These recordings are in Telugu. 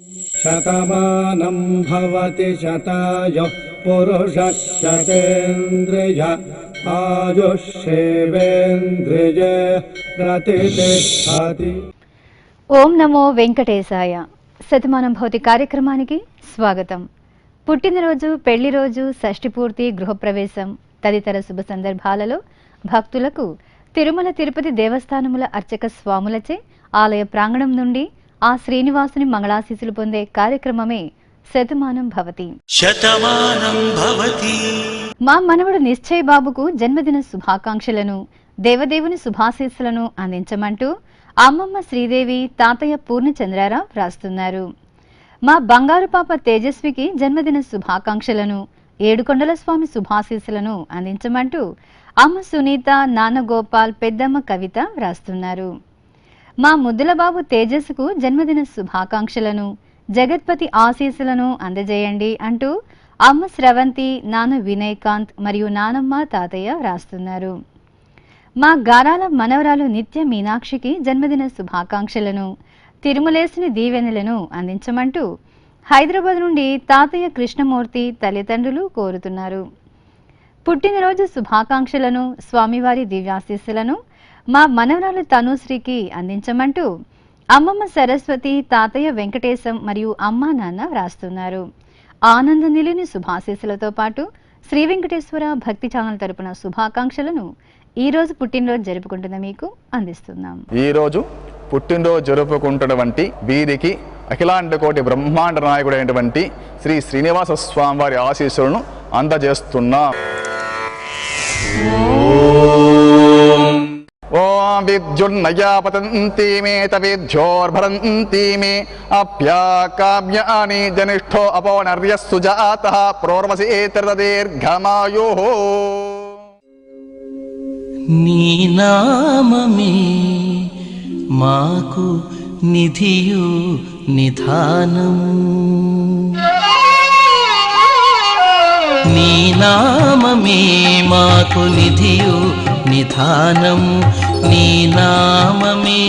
శతమానం భవతి శతాయుః పురుషः శతేంద్రియ ఆయుష్యేవేంద్రియే ప్రతిష్ఠతి. ఓం నమో వెంకటేశాయ. శతమానం భవతి కార్యక్రమానికి స్వాగతం. పుట్టినరోజు, పెళ్లి రోజు, షష్ఠి పూర్తి, గృహప్రవేశం తదితర శుభ సందర్భాలలో భక్తులకు తిరుమల తిరుపతి దేవస్థానముల అర్చక స్వాములచే ఆలయ ప్రాంగణం నుండి ఆ శ్రీనివాసుని మంగళాశీసులు పొందే కార్యక్రమమే శతమానం భవతి. మా మనవడు నిశ్చయ్ బాబుకు జన్మదిన శుభాకాంక్షలను, దేవదేవుని శుభాశీస్సులను అందించమంటూ అమ్మమ్మ శ్రీదేవి, తాతయ్య పూర్ణచంద్రారావు వ్రాస్తున్నారు. మా బంగారు పాప తేజస్వికి జన్మదిన శుభాకాంక్షలను, ఏడుకొండల స్వామి శుభాశీస్సులను అందించమంటూ అమ్మ సునీత, నాన్న గోపాల్, పెద్దమ్మ కవిత వ్రాస్తున్నారు. మా ముద్దుల బాబు తేజస్సుకు జన్మదిన శుభాకాంక్షలను, జగత్పతి ఆశీస్సులను అందజేయండి అంటూ అమ్మ స్రవంతి, నాన్న వినయకాంత్ మరియు నానమ్మ, తాతయ్య వ్రాస్తున్నారు. మా గారాల మనవరాలు నిత్య మీనాక్షికి జన్మదిన శుభాకాంక్షలను, తిరుమలేసుని దీవెనలను అందించమంటూ హైదరాబాద్ నుండి తాతయ్య కృష్ణమూర్తి తల్లిదండ్రులు కోరుతున్నారు. పుట్టినరోజు శుభాకాంక్షలను, స్వామివారి దివ్యాశీస్సులను మా మనవరాలు తనుశ్రీకి అందించమంటూ అమ్మమ్మ సరస్వతి, తాతయ్య వెంకటేశం మరియు అమ్మా నాన్న వ్రాస్తున్నారు. ఆనంద నిలిని శుభాశీస్సులతో పాటు శ్రీ వెంకటేశ్వర భక్తి ఛానల్ తరపున శుభాకాంక్షలను ఈ రోజు పుట్టినరోజు జరుపుకుంటున్న మీకు అందిస్తున్నాం. ఈ రోజు పుట్టినరోజు జరుపుకుంటున్నటువంటి వీరికి అఖిలాండ కోటి బ్రహ్మాండ నాయకుడైనటువంటి శ్రీ శ్రీనివాస స్వామి వారి ఆశీస్సులను అందజేస్తున్నాం. ఓం విద్యున్నయా పతంతి మే తవిద్యోర్భరంతి మే అప్యాకామ్యాని జనిష్ఠో అపోనర్యస్సు జాతః ప్రోర్వసీతర్దీర్ఘమాయుః. నీ నామమే మాకు నిధియు నిధానము, నీ నామమే మాకు నిధియు నిధానము, నీ నామమే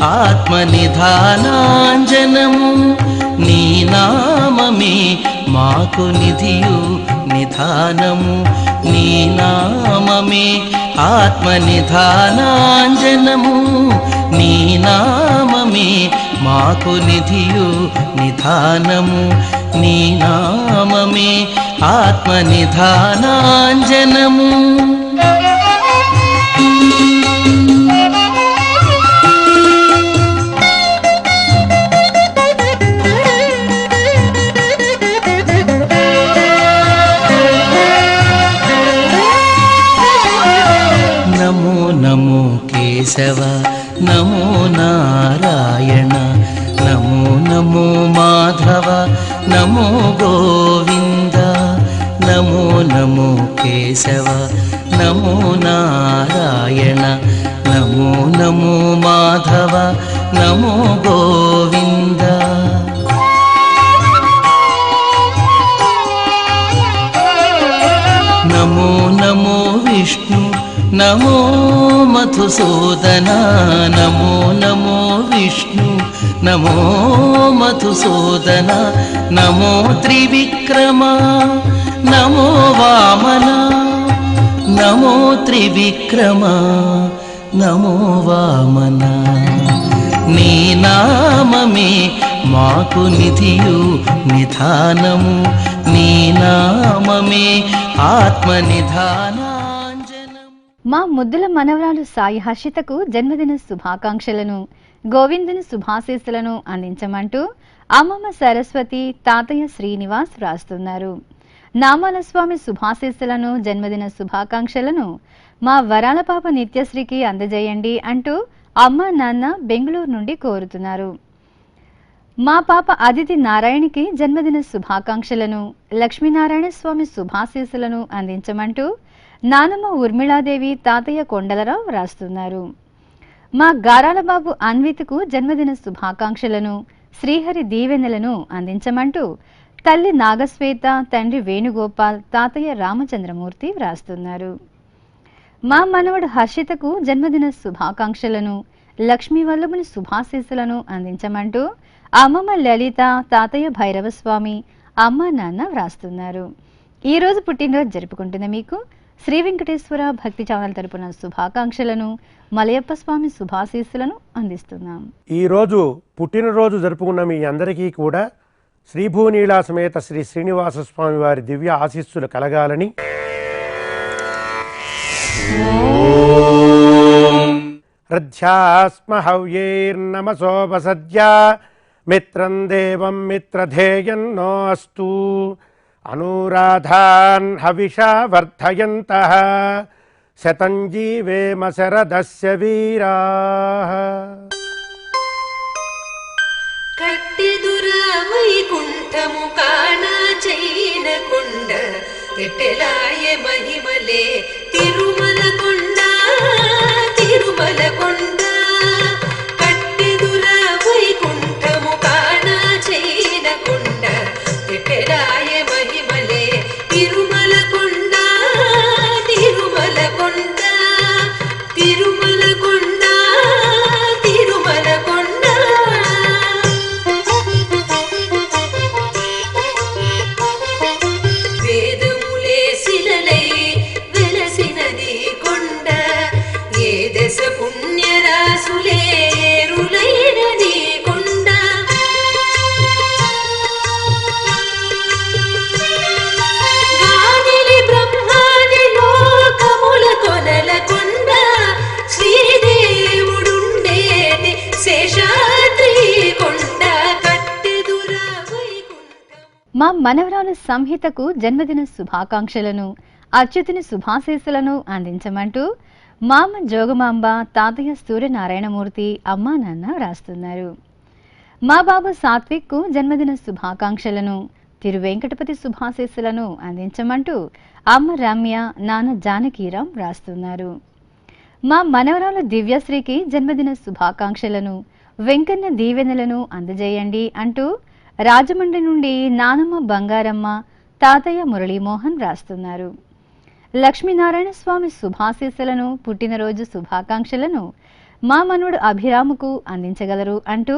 ఆత్మ నిధానాంజనము, నీ నామమే మాకు నిధియు నిధానము, నీ నామమే ఆత్మ నిధానాంజనము, నీ నామమే మాకు నిధియు నిధానము, నీ నామమే ఆత్మ నిధానాంజనము. నమో నమో కేశవ, నమో నారాయణ, నమో నమో మాధవ, నమో గోవింద, నమో నమో కేశవ, నమో నారాయణ, నమో నమో మాధవ, నమో గోవింద. నమో నమో విష్ణు, నమో మధుసూదన, నమో నమో విష్ణు, నమో మధుసూదన, నమో త్రివిక్రమ, నమో వామన, నమో త్రివిక్రమ, నమో వామన. నీ నామమే మాకు నిధియు నిధానము, నీ నామమే ఆత్మ నిధానాంజనము. మా ముద్దుల మనవరాలు సాయి హర్షితకు జన్మదిన శుభాకాంక్షలను, గోవిందుని శుభాశీస్సులను అందించమంటూ అమ్మమ్మ సరస్వతి, తాతయ్య శ్రీనివాస్ వ్రాస్తున్నారు. నామాల స్వామి శుభాశీస్సులను, జన్మదిన శుభాకాంక్షలను మా వరాల పాప నిత్యశ్రీకి అందజేయండి అంటూ అమ్మ నాన్న బెంగళూరు నుండి కోరుతున్నారు. మా పాప అదితి నారాయణకి జన్మదిన శుభాకాంక్షలను, లక్ష్మీనారాయణ స్వామి శుభాశీస్సులను అందించమంటూ నానమ్మ ఊర్మిళాదేవి, తాతయ్య కొండలరావు వ్రాస్తున్నారు. మా గారాల బాబు అన్విత్కు జన్మదిన శుభాకాంక్షలను, శ్రీహరి దీవెనలను అందించమంటూ తల్లి నాగశ్వేత, తండ్రి వేణుగోపాల్, తాతయ్య రామచంద్రమూర్తి వ్రాస్తున్నారు. మా మనవడు హర్షితకు జన్మదిన శుభాకాంక్షలను, లక్ష్మీ వల్లభుని శుభాశీస్సులను అందించమంటూ అమ్మమ్మ లలిత, తాతయ్య భైరవస్వామి, అమ్మ నాన్న వ్రాస్తున్నారు. ఈరోజు పుట్టినరోజు జరుపుకుంటున్న మీకు శ్రీ వెంకటేశ్వర భక్తి ఛానల్ తరపున శుభాకాంక్షలను, మలయప్ప స్వామి శుభాశీస్సులను అందిస్తున్నాం. ఈరోజు పుట్టినరోజు జరుపుకున్న మీ అందరికీ కూడా శ్రీభూనీళా సమేత శ్రీ శ్రీనివాస స్వామి వారి దివ్య ఆశీస్సులు కలగాలని, రథ్యాస్మ హవ్యైర్నమసోపసద్య మిత్రం దేవం మిత్రధేయన్నో అస్తు అనురాధాన్ హవిషా వర్ధయంతః శతం జీవేమ శరదస్య వీరాః. కట్టెదురా వైకుంఠము కానా చైనకొండ ఎట్టెలాయ మహిమలే తిరుమల కొండ తిరుమల కొండ. కట్టెదురా వైకుంఠము కానా చైనకొండ ఎట్టెలాయ మహిమలే తిరుమల కొండ తిరుమల కొండ తిరుమల కొండ తిరుమల కొండ. పుణ్యరాసులేరులైనది కొండ. గాదిలి బ్రహ్మాది లోకముల కొనల కొండ శ్రీదేవుడుండేటి శేషాద్రి కొండ. కట్టెదురా వైకుంఠం. మా మనవరాలు సంహితకు జన్మదిన శుభాకాంక్షలను, అచ్యుతుని శుభాశీస్సులను అందించమంటూ మామ జోగమాంబ, తాతయ్య సూర్యనారాయణమూర్తి, అమ్మా నాన్న రాస్తున్నారు. మా బాబు సాత్విక్కు జన్మదిన శుభాకాంక్షలను, తిరువెంకటపతి శుభాశీస్సులను అందించమంటూ అమ్మ రమ్య, నాన్న జానకీరాం రాస్తున్నారు. మా మనవరాలు దివ్యశ్రీకి జన్మదిన శుభాకాంక్షలను, వెంకన్న దీవెనలను అందజేయండి అంటూ రాజమండ్రి నుండి నానమ్మ బంగారమ్మ, తాతయ్య మురళీమోహన్ రాస్తున్నారు. లక్ష్మీనారాయణ స్వామి శుభాశీస్సులను, పుట్టినరోజు శుభాకాంక్షలను మా మనుడు అభిరాముకు అందించగలరు అంటూ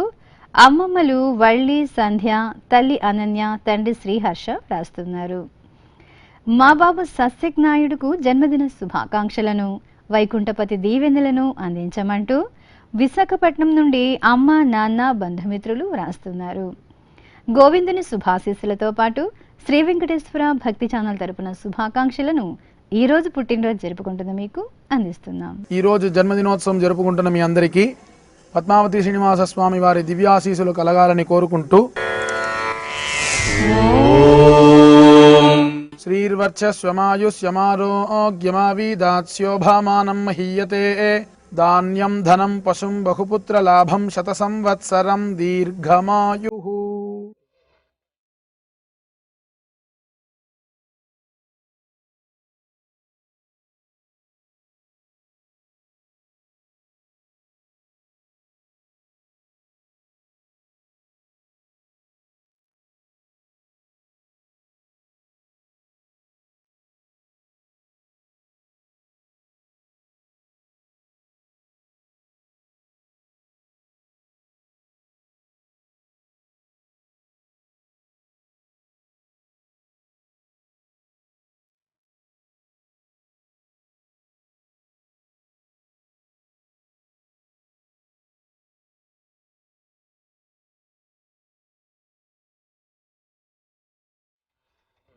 అమ్మమ్మలు వల్లి, సంధ్య, తల్లి అనన్య, తండ్రి శ్రీహర్ష రాస్తున్నారు. మా బాబు సస్యజ్ఞాయుడుకు జన్మదిన శుభాకాంక్షలను, వైకుంఠపతి దీవెనలను అందించమంటూ విశాఖపట్నం నుండి అమ్మ, నాన్న, బంధుమిత్రులు రాస్తున్నారు. గోవిందుని శుభాశీస్సులతో పాటు శ్రీ వెంకటేశ్వర భక్తి ఛానల్ తరపున శుభాకాంక్షలను ఈ రోజు పుట్టినరోజు జరుపుకుంటున్న మీకు అందిస్తున్నాం. ఈ రోజు జన్మదినోత్సవం జరుపుకుంటున్న మీ అందరికీ పద్మావతి శ్రీనివాస స్వామి వారి దివ్యాశీసులు కలగాలని కోరుకుంటూ శ్రీర్వర్చస్వమాయుష్యమారోగ్యమావీదాస్యోభామానం మహీయతే ధాన్యం ధనం పశుం బహుపుత్ర లాభం శత సంవత్సరం దీర్ఘమాయుః.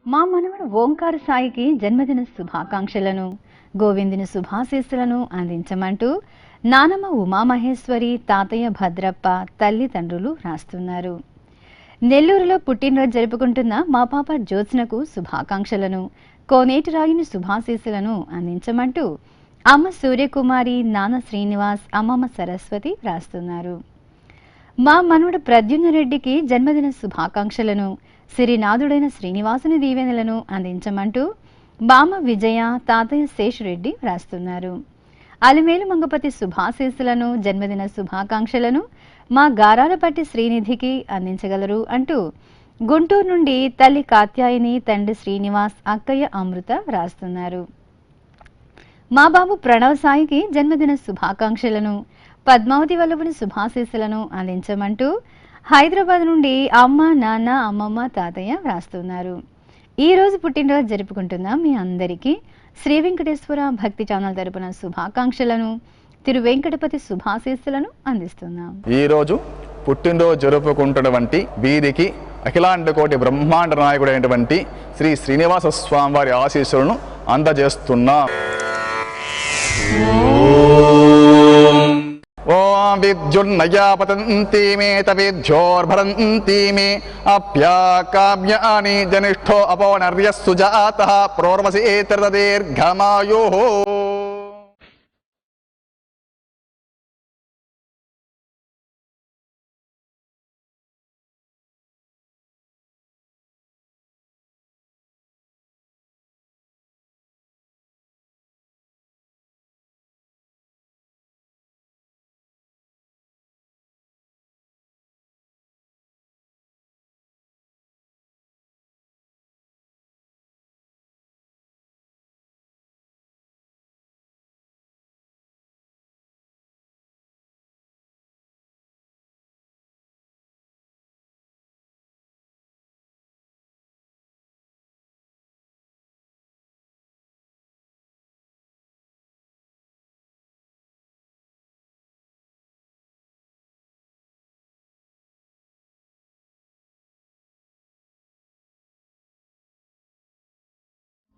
మా మనవడు ఓంకార సాయికి జన్మదిన శుభాకాంక్షలను, గోవిందుని శుభాశీస్సులను అందించమంటూ నానమ్మ ఉమామహేశ్వరి, తాతయ్య భద్రప్ప, తల్లిదండ్రులు రాస్తున్నారు. నెల్లూరులో పుట్టినరోజు జరుపుకుంటున్న మా పాప జ్యోత్స్నకు శుభాకాంక్షలను, కోనేటి రాయుని శుభాశీస్సులను అందించమంటూ అమ్మ సూర్యకుమారి, నాన్న శ్రీనివాస్, అమ్మమ్మ సరస్వతి రాస్తున్నారు. మా మనవడు ప్రద్యుమ్న రెడ్డికి జన్మదిన శుభాకాంక్షలను, సిరినాథుడైన శ్రీనివాసుని దీవెనలను అందించమంటూ బామ్మ విజయ, తాతయ్య శేషురెడ్డి రాస్తున్నారు. అలిమేలు మంగపతి శుభాశీస్సులను, జన్మదిన శుభాకాంక్షలను మా గారాలపట్టి శ్రీనిధికి అందించగలరు అంటూ గుంటూరు నుండి తల్లి కాత్యాయని, తండ్రి శ్రీనివాస్, అక్కయ్య అమృత రాస్తున్నారు. మా బాబు ప్రణవ్ సాయికి జన్మదిన శుభాకాంక్షలను, పద్మావతి వల్లభుని శుభాశీస్సులను అందించమంటూ హైదరాబాద్ నుండి అమ్మ నాన్న అమ్మమ్మ తాతయ్య వ్రాస్తున్నారు. ఈరోజు పుట్టినరోజు జరుపుకుంటున్న మీ అందరికీ శ్రీ వెంకటేశ్వర భక్తి ఛానల్ తరపున శుభాకాంక్షలను, తిరు వెంకటపతి శుభాశీస్సులను అందిస్తున్నాం. ఈరోజు పుట్టినరోజు జరుపుకుంటున్నటువంటి వీరికి అఖిలాండ కోటి బ్రహ్మాండ నాయకుడైనటువంటి శ్రీ శ్రీనివాస స్వామి వారి ఆశీస్సులను అందజేస్తున్నాం. ఓం విద్యున్నయా పతంతి మే తవిద్యోర్భరంతి మే అప్యాకామ్యాని జనిష్ఠో అపోనర్యస్సు జాతః ప్రోర్వసీత్రత దీర్ఘమాయుః.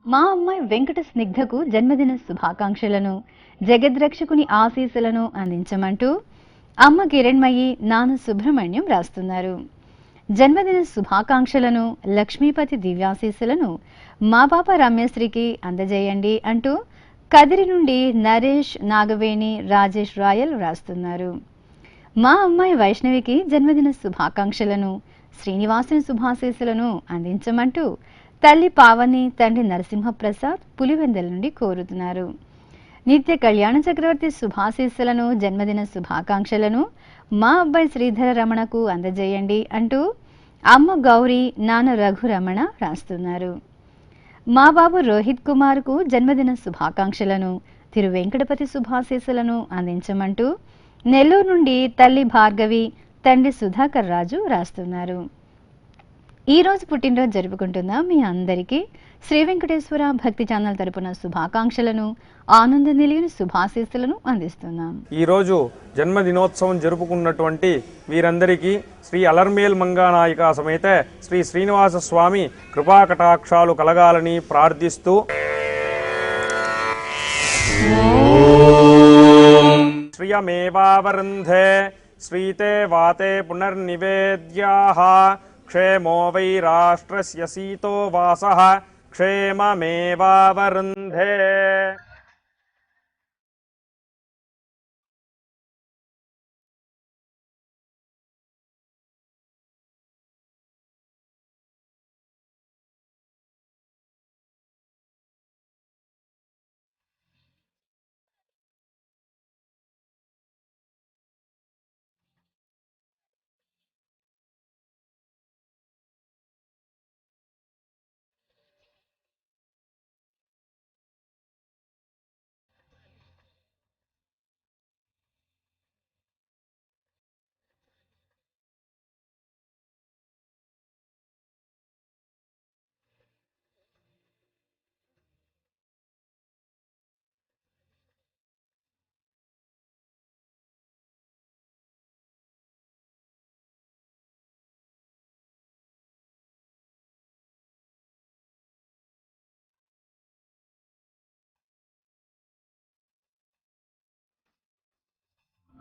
మా అమ్మాయి వెంకట స్నిగ్ధకు జన్మదిన శుభాకాంక్షలను, జగద్రక్షకుని ఆశీస్సులను అందించమంటూ అమ్మ కిరణ్మయి, నాన్న సుబ్రహ్మణ్యం రాస్తున్నారు. జన్మదిన శుభాకాంక్షలను, లక్ష్మీపతి దివ్యాశీస్సులను మా పాప రమ్యశ్రీకి అందజేయండి అంటూ కదిరి నుండి నరేష్, నాగవేణి, రాజేష్ రాయల్ రాస్తున్నారు. మా అమ్మాయి వైష్ణవికి జన్మదిన శుభాకాంక్షలను, శ్రీనివాసుని శుభాశీస్సులను అందించమంటూ తల్లి పావని, తండ్రి నరసింహప్రసాద్ పులివెందల నుండి కోరుతున్నారు. నిత్య కళ్యాణ చక్రవర్తి శుభాశీస్సులను, జన్మదిన శుభాకాంక్షలను మా అబ్బాయి శ్రీధర రమణకు అందజేయండి అంటూ అమ్మ గౌరీ, నాన్న రఘురమణ రాస్తున్నారు. మా బాబు రోహిత్ కుమార్కు జన్మదిన శుభాకాంక్షలను, తిరు వెంకటపతి శుభాశీస్సులను అందించమంటూ నెల్లూరు నుండి తల్లి భార్గవి, తండ్రి సుధాకర్ రాజు రాస్తున్నారు. ఈరోజు పుట్టినరోజు జరుపుకుంటున్న మీ అందరికీ శ్రీ వెంకటేశ్వర భక్తి ఛానల్ తరపున శుభాకాంక్షలను, ఆనంద నిలయని శుభాశీస్సులను అందిస్తున్నాం. ఈరోజు జన్మదినోత్సవం జరుపుకున్నటువంటి వీరందరికీ శ్రీ అలర్మేల్ మంగానాయిక సమేత శ్రీ శ్రీనివాస స్వామి కృపాకటాక్షాలు కలగాలని ప్రార్థిస్తూ శ్రియమేవావరుంధే శ్రీతే వాతే పునర్నివేద్యాః క్షేమో వై రాష్ట్రస్య సీతో వాసః క్షేమమేవావరుంధే.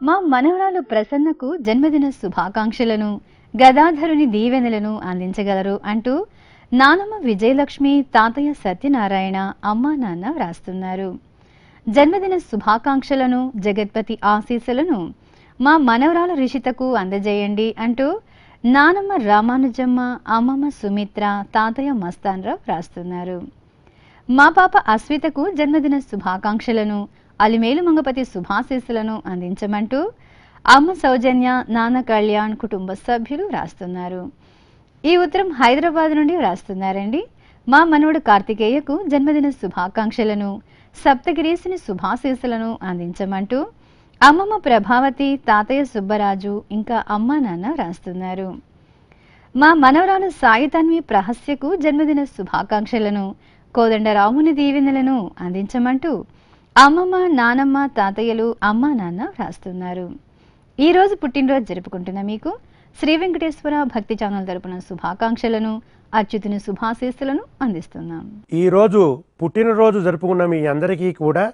మా మనవరాలు ప్రసన్నకు జన్మదిన శుభాకాంక్షలను, గదాధరుని దీవెనలను అందించగలరు అంటూ నానమ్మ విజయలక్ష్మి, తాతయ్య సత్యనారాయణ, అమ్మా నాన్న వ్రాస్తున్నారు. జన్మదిన శుభాకాంక్షలను, జగత్పతి ఆశీస్సులను మా మనవరాలు రిషితకు అందజేయండి అంటూ నానమ్మ రామానుజమ్మ, అమ్మమ్మ సుమిత్ర, తాతయ్య మస్తాన్రావు వ్రాస్తున్నారు. మా పాప అస్వితకు జన్మదిన శుభాకాంక్షలను, అలిమేలు మంగపతి శుభాశీస్సులను అందించమంటూ అమ్మ సౌజన్య, నాన్న కళ్యాణ్ కుటుంబ సభ్యులు రాస్తున్నారు. ఈ ఉత్తరం హైదరాబాద్ నుండి వ్రాస్తున్నారండి. మా మనవడు కార్తికేయకు జన్మదిన శుభాకాంక్షలను, సప్తగిరీసుని శుభాశీస్సులను అందించమంటూ అమ్మమ్మ ప్రభావతి, తాతయ్య సుబ్బరాజు, ఇంకా అమ్మా నాన్న రాస్తున్నారు. మా మనవరాలు సాయి తన్వి ప్రహస్యకు జన్మదిన శుభాకాంక్షలను, కోదండరాముని దీవెనలను అందించమంటూ అమ్మమ్మ, నానమ్మ, తాతయ్యలు, అమ్మా నాన్న రాస్తున్నారు. ఈ రోజు పుట్టినరోజు జరుపుకుంటున్న మీకు శ్రీ వెంకటేశ్వర భక్తి ఛానల్ తరపున శుభాకాంక్షలను, అచ్యుతుని శుభాశీస్సులను అందిస్తున్నాం. ఈరోజు పుట్టినరోజు జరుపుకున్న మీ అందరికీ కూడా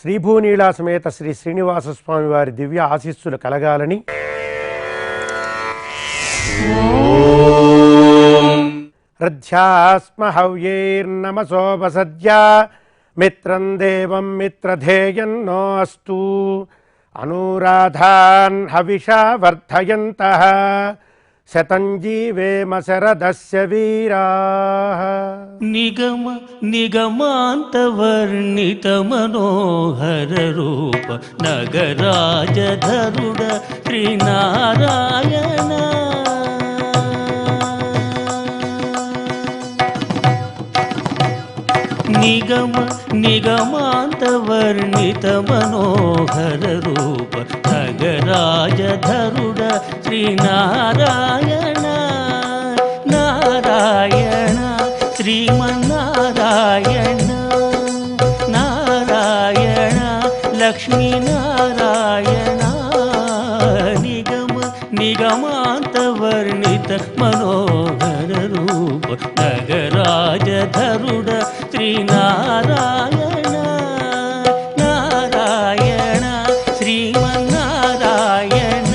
శ్రీభూనీళా సమేత శ్రీ శ్రీనివాస స్వామి వారి దివ్య ఆశీస్సులు కలగాలని రథ్యాస్మ హవ్యైర్నమసోపసద్యా మిత్రం దేవం మిత్రధేయన్నో అస్తు అనూరాధాన్ హవిషా వర్ధయంతః శతం జీవేమ శరదస్య వీరాః. నిగమ నిగమాంతవర్ణిత మనోహర రూప నగరాజధరుడ శ్రీనారాయణ నిగమ నిగమాంతవర్ణిత మనోహర రూప నగరాజధరుడ శ్రీనారాయణ నారాయణ శ్రీమన్నారాయణ నారాయణ లక్ష్మీనారాయణ నిగమ నిగమాంతవర్ణిత మనోహర రూప నగరాజధరుడ శ్రీనారాయణ నారాయణ శ్రీమన్నారాయణ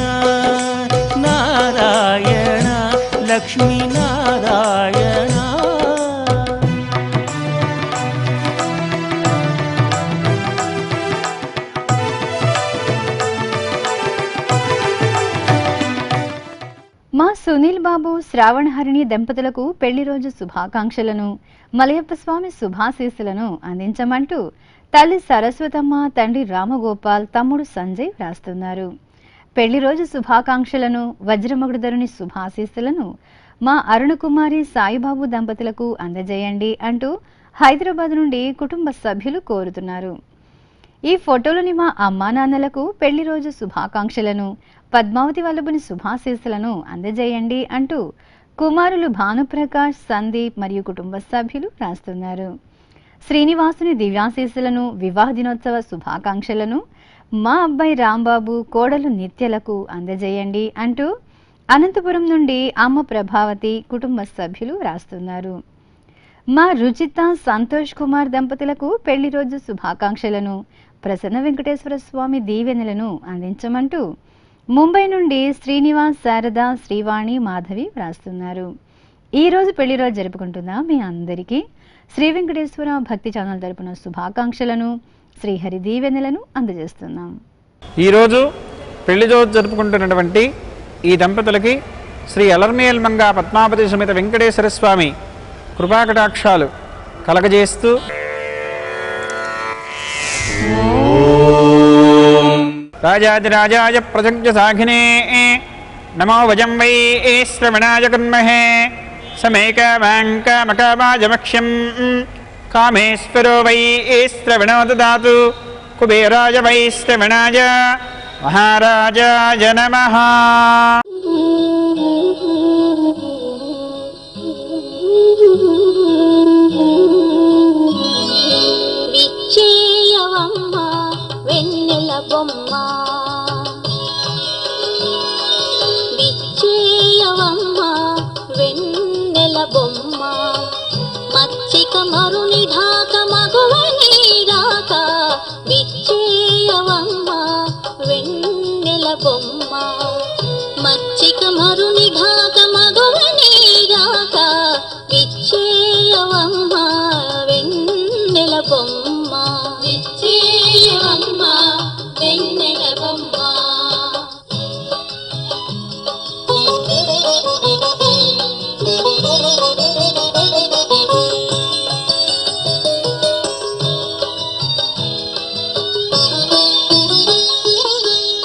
నారాయణ లక్ష్మీనారాయణ. మా సునీల్ బాబు, శ్రావణహరిణి దంపతులకు పెళ్లి రోజు శుభాకాంక్షలను, మలయప్ప స్వామి శుభాశీస్సులను అందించమంటూ తల్లి సరస్వతమ్మ, తండ్రి రామగోపాల్, తమ్ముడు సంజయ్ రాస్తున్నారు. పెళ్లి రోజు శుభాకాంక్షలను, వజ్రమగుడుధరుని శుభాశీస్సులను మా అరుణకుమారి, సాయిబాబు దంపతులకు అందజేయండి అంటూ హైదరాబాద్ నుండి కుటుంబ సభ్యులు కోరుతున్నారు. ఈ ఫోటోలోని మా అమ్మా నాన్నలకు పెళ్లి రోజు శుభాకాంక్షలను, పద్మావతి వల్లభుని శుభాశీస్సులను అందజేయండి అంటూ కుమారులు భానుప్రకాష్, సందీప్ మరియు కుటుంబ సభ్యులు రాస్తున్నారు. శ్రీనివాసుని దివ్యాశీస్సులను, వివాహ దినోత్సవ శుభాకాంక్షలను మా అబ్బాయి రాంబాబు, కోడలు నిత్యలకు అందజేయండి అంటూ అనంతపురం నుండి అమ్మ ప్రభావతి, కుటుంబ సభ్యులు రాస్తున్నారు. మా రుచిత, సంతోష్ కుమార్ దంపతులకు పెళ్లి రోజు శుభాకాంక్షలను, ప్రసన్న వెంకటేశ్వర స్వామి దీవెనలను అందించమంటూ ముంబై నుండి శ్రీనివాస్, శారద, శ్రీవాణి, మాధవి రాస్తున్నారు. ఈ రోజు పెళ్లి రోజు జరుపుకుంటున్న మీ అందరికీ శ్రీ వెంకటేశ్వర భక్తి ఛానల్ తరపున శుభాకాంక్షలను, శ్రీహరి దీవెనలను అందజేస్తున్నాం. ఈరోజు పెళ్లి రోజు జరుపుకుంటున్నటువంటి ఈ దంపతులకి శ్రీ అలర్మేల్ మంగా పద్మావతి సమేత వెంకటేశ్వర స్వామి కృపాకటాక్షాలు కలగజేస్తూ రాజాదిరాజాయ ప్రజజ్ఞ సాఘినే నమో వజం వై శ్రవణాయ కన్మహే సమేకమాంకమకవాజమక్ష్యం కామేశ్వరో వై శ్రవణో దదాతు కుబేరాయ వై శ్రవణాయ మహారాజాయ నమః. విచ్చేయవమ్మ వెన్నెల బొమ్మ, విచ్చేయవమ్మ వెన్నెల బొమ్మ, మచ్చిక మరుని ఢాక మగువని రాక, విచ్చేయవమ్మ వెన్నెల బొమ్మ, మచ్చిక మరుని ఢాక మగువని రాక, విచ్చేయవమ్మ వెన్నెల బొమ్మ, విచ్చేయవమ్మ వెన్నెల బొమ్మ.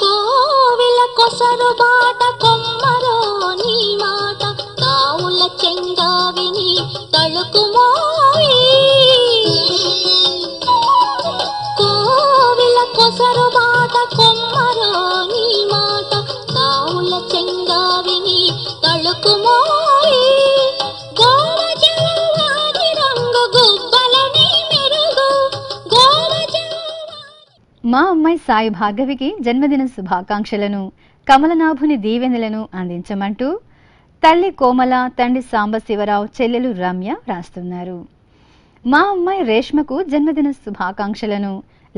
కోవిల కొసరు బాట కొమ్మరో నీమా, మా అమ్మాయి సాయి భార్గవికి జన్మదిన శుభాకాంక్షలను, కమలనాభుని దీవెనలను అందించమంటూ తల్లి కోమల, తండ్రి సాంబశివరావు, చెల్లెలు రమ్య రాస్తున్నారు. మా అమ్మాయి రేష్మకు జన్మదిన శుభాకాంక్షలను,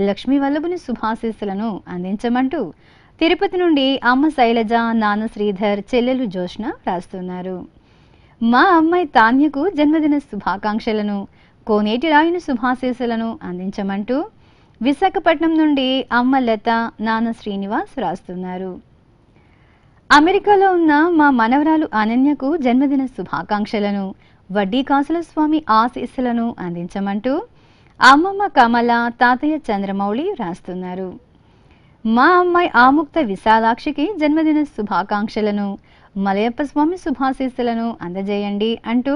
లక్ష్మీ వల్లభుని శుభాశీస్సులను అందించమంటూ తిరుపతి నుండి అమ్మ శైలజ, నాన్న శ్రీధర్, చెల్లెలు జోష్న రాస్తున్నారు. మా అమ్మాయి తాన్యకు జన్మదిన శుభాకాంక్షలను, కోనేటి రాయుని శుభాశీస్సులను అందించమంటూ విశాఖపట్నం నుండి అమ్మ లత, నాన్న శ్రీనివాస్ రాస్తున్నారు. అమెరికాలో ఉన్న మా మనవరాలు అనన్యకు జన్మదిన శుభాకాంక్షలను, వడ్డీ కాసుల స్వామి ఆశీస్సులను అందించమంటూ అమ్మమ్మ కమల, తాతయ్య చంద్రమౌళి రాస్తున్నారు. మా అమ్మాయి ఆముక్త విశాలాక్షికి జన్మదిన శుభాకాంక్షలను, మలయప్ప స్వామి శుభాశీస్సులను అందజేయండి అంటూ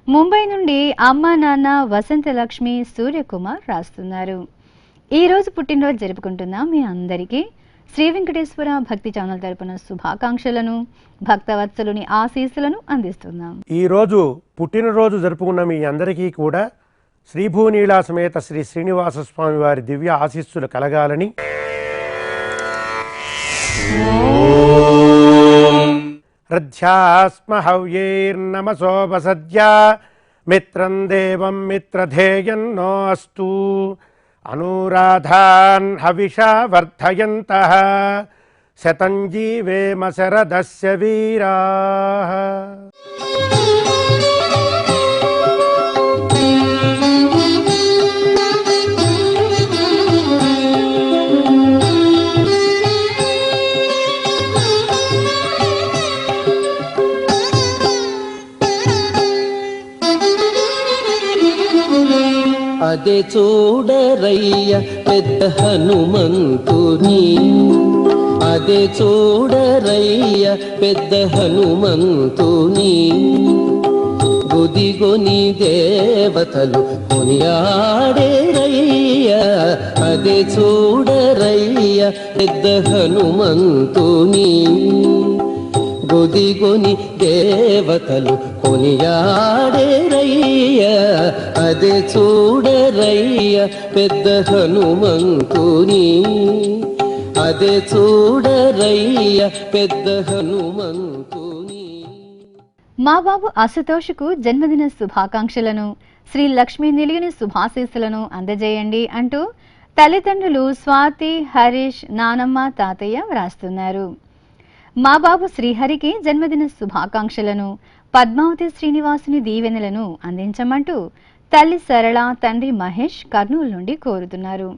ముంబై నుండి అమ్మ, నాన్న వసంతలక్ష్మి, సూర్యకుమార్ రాస్తున్నారు. ఈరోజు పుట్టినరోజు జరుపుకుంటున్న మీ అందరికీ శ్రీ వెంకటేశ్వర భక్తి ఛానల్ తరపున శుభాకాంక్షలను, భక్తవత్సలుని ఆశీస్సులను అందిస్తున్నాం. ఈరోజు పుట్టినరోజు జరుపుకున్న మీ అందరికీ కూడా శ్రీభూనీళా సమేత శ్రీ శ్రీనివాస స్వామి వారి దివ్య ఆశీస్సులు కలగాలని రథ్యాస్మ హవ్యైర్నమసోపసద్య మిత్రం దేవం మిత్రధేయన్నో అస్తు అనురాధాన్ హవిషా వర్ధయంతః శతం జీవేమ శరదస్య వీరాః. అదే చూడరయ్య పెద్ద హనుమంతుని, అదే చూడరయ్య పెద్ద హనుమంతుని, గుదిగొని దేవతలు కొనియాడేరయ్య, అదే చూడరయ్య పెద్ద హనుమంతుని, గుదిగొని దేవతలు కొనియాడేరయ్య, అదే చూడరయ్య పెద్ద హనుమంతుని, అదే చూడరయ్య పెద్ద హనుమంతుని. మా బాబు అశుతోష్కు జన్మదిన శుభాకాంక్షలను, శ్రీ లక్ష్మీ నిలిగిన శుభాశీస్సులను అందజేయండి అంటూ తల్లిదండ్రులు స్వాతి, హరీష్, నానమ్మ, తాతయ్య వ్రాస్తున్నారు. మా బాబు శ్రీహరికి జన్మదిన శుభాకాంక్షలను, పద్మావతి శ్రీనివాసుని దీవెనలను అందించమంటూ తల్లి సరళ, తండ్రి మహేష్ కర్నూలు నుండి కోరుతున్నారు.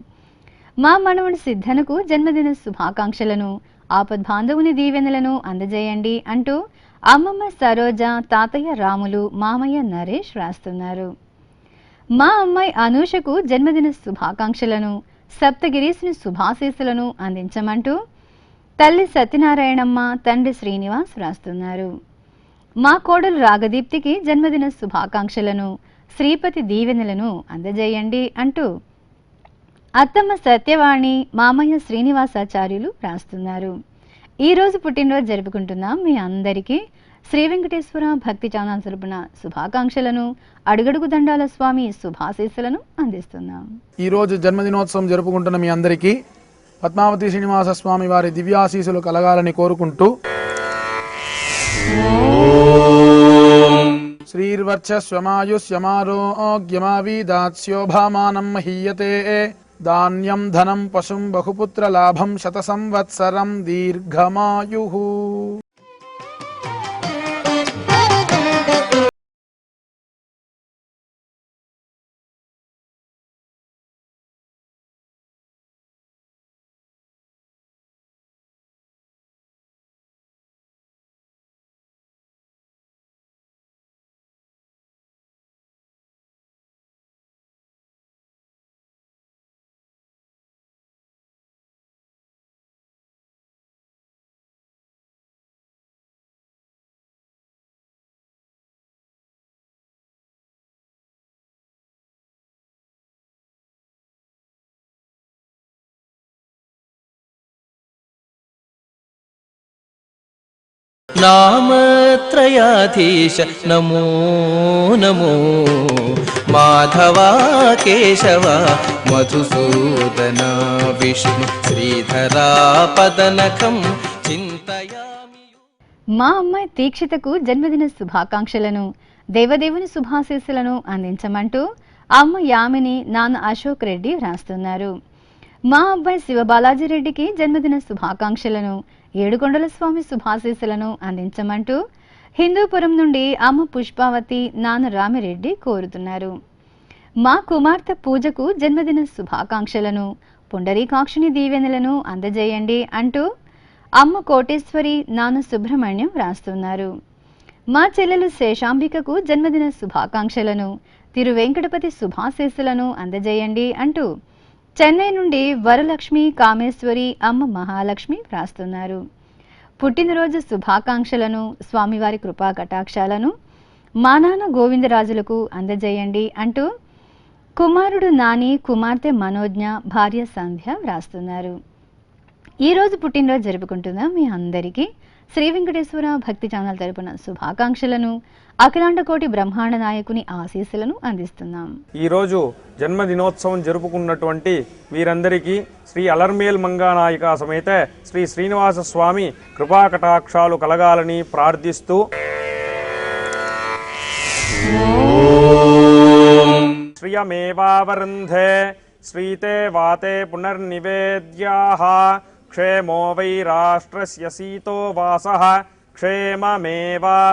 మా మనవుడి సిద్ధనకు జన్మదిన శుభాకాంక్షలను, ఆపద్బాంధవుని దీవెనలను అందజేయండి అంటూ అమ్మమ్మ సరోజ, తాతయ్య రాములు, మామయ్య నరేష్ రాస్తున్నారు. మా అమ్మాయి అనూషకు జన్మదిన శుభాకాంక్షలను, సప్తగిరీసుని శుభాశీస్సులను అందించమంటూ తల్లి సత్యనారాయణమ్మ, తండ్రి శ్రీనివాస్ రాస్తున్నారు. మా కోడలు రాగదీప్తికి జన్మదిన శుభాకాంక్షలను, శ్రీపతి దీవెనలను అందజేయండి అంటూ అత్తమ్మ సత్యవాణి, మామయ్య శ్రీనివాసాచార్యులు రాస్తున్నారు. ఈరోజు పుట్టినరోజు జరుపుకుంటున్నాం మీ అందరికీ శ్రీ వెంకటేశ్వర భక్తి ఛానల్ తరపున శుభాకాంక్షలను, అడుగడుగు దండాల స్వామి శుభాశీస్సులను అందిస్తున్నాం. ఈరోజు జన్మదినోత్సవం జరుపుకుంటున్న మీ అందరికీ పద్మావతి శ్రీనివాస స్వామి వారి దివ్యాశీసులు కలగాలని కోరుకుంటూ శ్రీర్వర్చస్వమాయుష్యమారోగ్యమావీదాత్స్యోభామానం మహీయతే ధాన్యం ధనం పశుం బహుపుత్ర లాభం శత సంవత్సరం దీర్ఘమాయుః. నామత్రయాధీశ నమో నమో మాధవా కేశవ మధుసూదన విష్ణు శ్రీధరా పదనఖం చింతయామి. మా అమ్మాయి దీక్షితకు జన్మదిన శుభాకాంక్షలను, దేవదేవుని శుభాశీస్సులను అందించమంటూ అమ్మ యామిని, నాన్న అశోక్ రెడ్డి వ్రాస్తున్నారు. మా అబ్బాయి శివబాలాజీ రెడ్డికి జన్మదిన శుభాకాంక్షలను, ఏడుకొండల స్వామి శుభాశీస్సులను అందించమంటూ హిందూపురం నుండి అమ్మ పుష్పావతి, నాన్న రామిరెడ్డి కోరుతున్నారు. మా కుమార్తె పూజకు జన్మదిన శుభాకాంక్షలను, పుండరీకాక్షుని దీవెనలను అందజేయండి అంటూ అమ్మ కోటేశ్వరి, నాన్న సుబ్రహ్మణ్యం వ్రాస్తున్నారు. మా చెల్లెలు శేషాంబికకు జన్మదిన శుభాకాంక్షలను, తిరువెంకటపతి శుభాశీస్సులను అందజేయండి అంటూ చెన్నై నుండి వరలక్ష్మి, కామేశ్వరి, అమ్మ మహాలక్ష్మి వ్రాస్తున్నారు. పుట్టినరోజు శుభాకాంక్షలను, స్వామివారి కృపా కటాక్షాలను మా నాన్న గోవిందరాజులకు అందజేయండి అంటూ కుమారుడు నాని, కుమార్తె మనోజ్ఞ, భార్య సంధ్య వ్రాస్తున్నారు. ఈరోజు పుట్టినరోజు జరుపుకుంటున్న మీ అందరికీ శ్రీ వెంకటేశ్వర భక్తి ఛానల్ తరపున శుభాకాంక్షలను, అఖిలాండ కోటి బ్రహ్మాండ నాయకుని ఆశీస్సులను అందిస్తున్నాం. ఈరోజు జన్మదినోత్సవం జరుపుకున్నటువంటి వీరందరికీ శ్రీ అలర్మేల్ మంగానాయిక సమేత శ్రీ శ్రీనివాస స్వామి కృపా కటాక్షాలు కలగాలని ప్రార్థిస్తూ శ్రియమేవావరుంధే శ్రీతే వాతే పునర్నివేద్యాః క్షేమో వై రాష్ట్రస్య సీతో వాసః క్షేమమేవావరుంధే.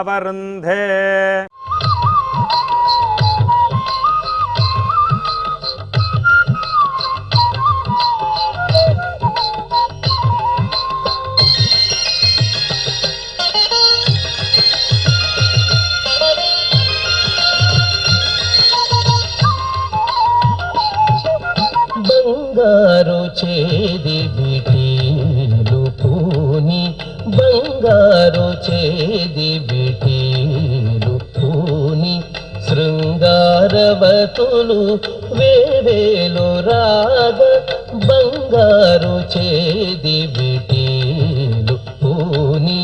బంగారు చేది బిటీలు పూని, బంగారు చేది బిటీలు పూని, శృంగారవతులు వేవేలు రాగ, బంగారు చేది బిటీలు పూని,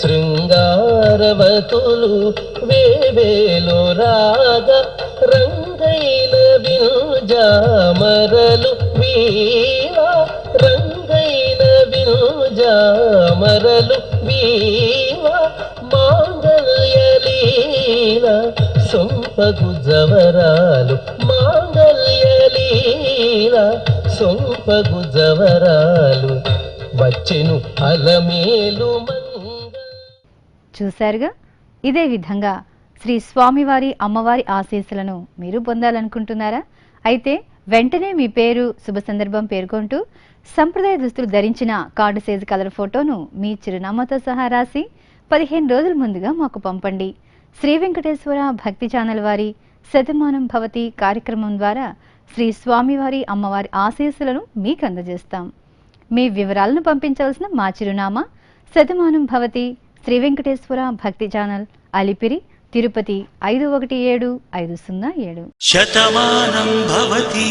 శృంగారవతులు వేవేలు రాగ, రంగైన వినుజామరలు వీణా, రంగైన వినుజామరలు వీణా, మాంగళ్యలీల సొంపగు జవరాలు, మాంగళ్యలీల సొంపగు జవరాలు వచ్చెను అలమేలు మంగ. చూశారుగా, ఇదే విధంగా శ్రీ స్వామివారి, అమ్మవారి ఆశీస్సులను మీరు పొందాలనుకుంటున్నారా? అయితే వెంటనే మీ పేరు, శుభ సందర్భం పేర్కొంటూ సంప్రదాయ దుస్తులు ధరించిన కార్డు సైజు కలర్ ఫోటోను మీ చిరునామాతో సహా రాసి 15 రోజుల ముందుగా మాకు పంపండి. శ్రీ వెంకటేశ్వర భక్తి ఛానల్ వారి శతమానం భవతి కార్యక్రమం ద్వారా శ్రీ స్వామివారి, అమ్మవారి ఆశీస్సులను మీకు అందజేస్తాం. మీ వివరాలను పంపించవలసిన మా చిరునామా శతమానం భవతి, శ్రీ వెంకటేశ్వర భక్తి ఛానల్, అలిపిరి, తిరుపతి 517507. శతమానం భవతి.